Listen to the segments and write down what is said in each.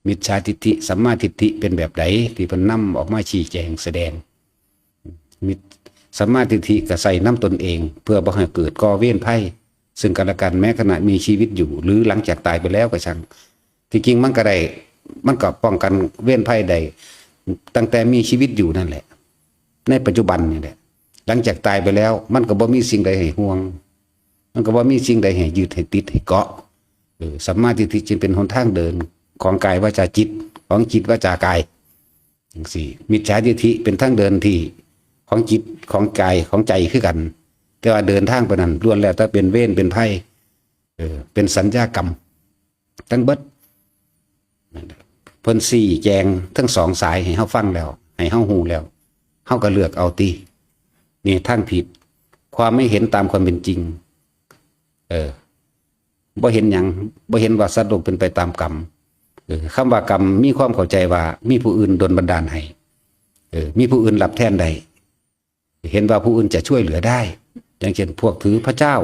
มิจฉาทิฏฐิสัมมาทิฏฐิเป็นแบบใดที่เพิ่นนำออกมาชี้แจงแสดงมิสัมมาทิฏฐิก็ใส่น้ำตนเองเพื่อบ่ให้เกิดก่อเวรภัยซึ่งกันและกันแม้ขณะมีชีวิตอยู่หรือหลังจากตายไปแล้วก็ช่างที่จริงมันก็ได้มันก็ป้องกันเวรภัยได้ตั้งแต่มีชีวิตอยู่นั่นแหละในปัจจุบันนี่แหละหลังจากตายไปแล้วมันก็บ่มีสิ่งใดให้ห่วงมันก็บ่มีสิ่งใดให้ยึดให้ติดให้เกาะสัมมาทิฏฐิจึงเป็นหนทางเดินของกายวาจาจิตของจิตวาจากายอย่างสี่มิจฉาทิฏฐิเป็นทางเดินที่ของจิตของกายของใจคือกันแต่ว่าเดินทางไปนั้นล้วนแล้วถ้าเป็นเวรเป็นภัยเป็นสัญญากรรมทั้งเบิดเพิ่นสี่แจงทั้งสองสายให้เฮาฟังแล้วให้เฮาฮู้แล้วเฮาก็เลือกเอาตินี่ทางผิดความไม่เห็นตามความเป็นจริงบ่เห็นหยังบ่เห็นว่าสัตว์โลกเป็นไปตามกรรมคำว่ากรรมมีความเข้าใจว่ามีผู้อื่นดลบันดาลให้มีผู้อื่นรับแทนได้เห็นว่าผู้อื่นจะช่วยเหลือได้อย่างเช่นพวกถือพระเจ้า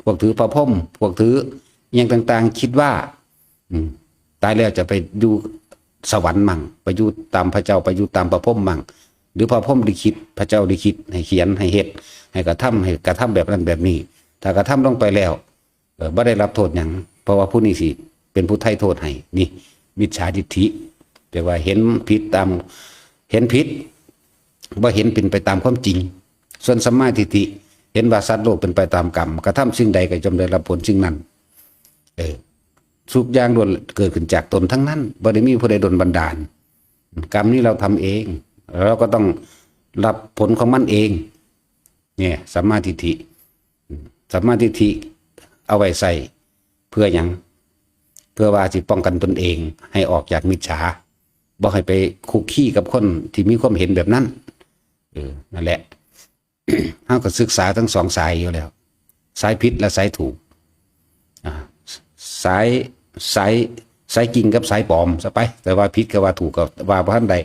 พวกถือพระพรหมพวกถืออย่างต่างๆคิดว่าตายแล้วจะไปอยู่สวรรค์มั่งไปอยู่ตามพระเจ้าไปอยู่ตามพระพรหมมั่งหรือพระพรหมลิขิตพระเจ้าลิขิตให้เขียนให้เฮ็ดให้กระทำแบบนั้นแบบนี้ถ้ากระทำลงไปแล้วบ่ได้รับโทษหยังเพราะว่าผู้นี้สิเป็นผู้ไถ่โทษให้นี่มิจฉาทิฏฐิแปลว่าเห็นผิดตามเห็นผิดบ่เห็นเป็นไปตามความจริงส่วนสัมมาทิฏฐิเห็นว่าสัตว์โลกเป็นไปตามกรรมกระทำสิ่งใดก็ย่อมได้รับผลสิ่งนั้นทุกอย่างล้วนเกิดขึ้นจากตนทั้งนั้นบ่ได้มีผู้ใดดลบันดาลกรรมนี้เราทำเองเราก็ต้องรับผลของมันเองเนี่ยสัมมาทิฏฐิสัมมาทิฏฐิเอาไว้ใส่เพื่อหยังเพื่อว่าสิป้องกันตนเองให้ออกจากมิจฉาบ่ให้ไปคุกคีกับคนที่มีความเห็นแบบนั้นนั่นแหละ เฮาก็ศึกษาทั้งสองสายอยู่แล้วสายผิดและสายถูกสายจริงกับสายปลอมซะไปแต่ว่าผิดกับว่าถูกกับว่าบ่ทันใด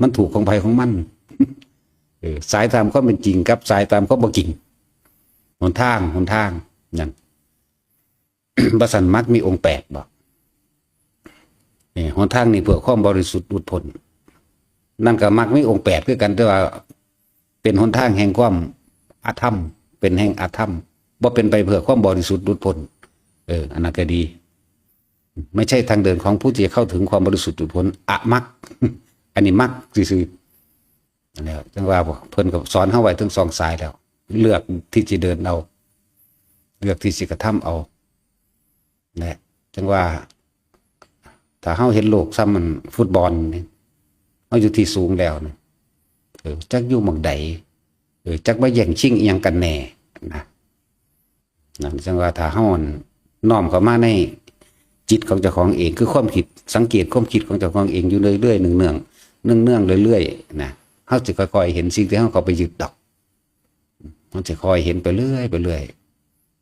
มันถูกของไผของมันสายตามความเป็นจริงกับสายตามความบ่จริงหนทางนั่น บัสันมักมีองค์8บอกนี่หนทางนี่เพื่อความบริสุทธิ์หลุดพ้นนั่นก็มักมีองค์8คือกันแต่ว่าเป็นหนทางแห่งความอาธรรมเป็นแห่งอาธรรมบ่เป็นไปเพื่อความบริสุทธิ์หลุดพ้นอันนั้นก็ดีไม่ใช่ทางเดินของผู้ที่จะเข้าถึงความบริสุทธิ์หลุดพ้นอะมัก อันนี้มักซื่อๆแล้วจังว่าเพิ่นก็สอนเฮาไว้ถึงสองสายแล้วเลือกที่จะเดินเอาเลือกที่สิกระทำเอานะจังว่าถ้าเฮาเห็นโลกซ้ำมันฟุตบอลนี่เฮาอยู่ที่สูงแล้วนะจักอยู่หม่องใดจักมาแย่งชิงอีหยังกันแน่นะนั่นจังว่าถ้าเฮาน้อมเข้ามาในจิตของเจ้าของเองคือความคิดสังเกตความคิดของเจ้าของเองอยู่เรื่อยๆเนืองๆเรื่อยๆนะเฮาจะค่อยๆเห็นสิ่งที่เฮาเข้าไปยึดดอกมันจะค่อยเห็นไปเรื่อย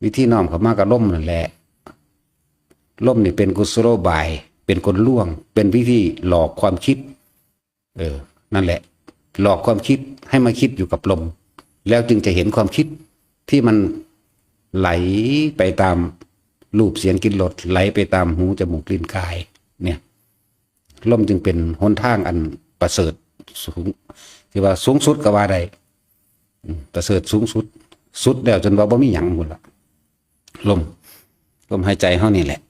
วิธีน้อมเข้ามากับลมนั่นแหละลมนี่เป็นกุศโลบายเป็นกลลวงเป็นวิธีหลอกความคิดนั่นแหละหลอกความคิดให้มาคิดอยู่กับลมแล้วจึงจะเห็นความคิดที่มันไหลไปตามรูปเสียงกลิ่นรสไหลไปตามหูจมูกลิ้นกายเนี่ยลมจึงเป็นหนทางอันประเสริฐสูงที่ว่าสูงสุดก็ว่าได้ประเสริฐสูงสุดแล้วจนว่าบ่มีหยังหมดละลมหายใจเฮานี่แหละ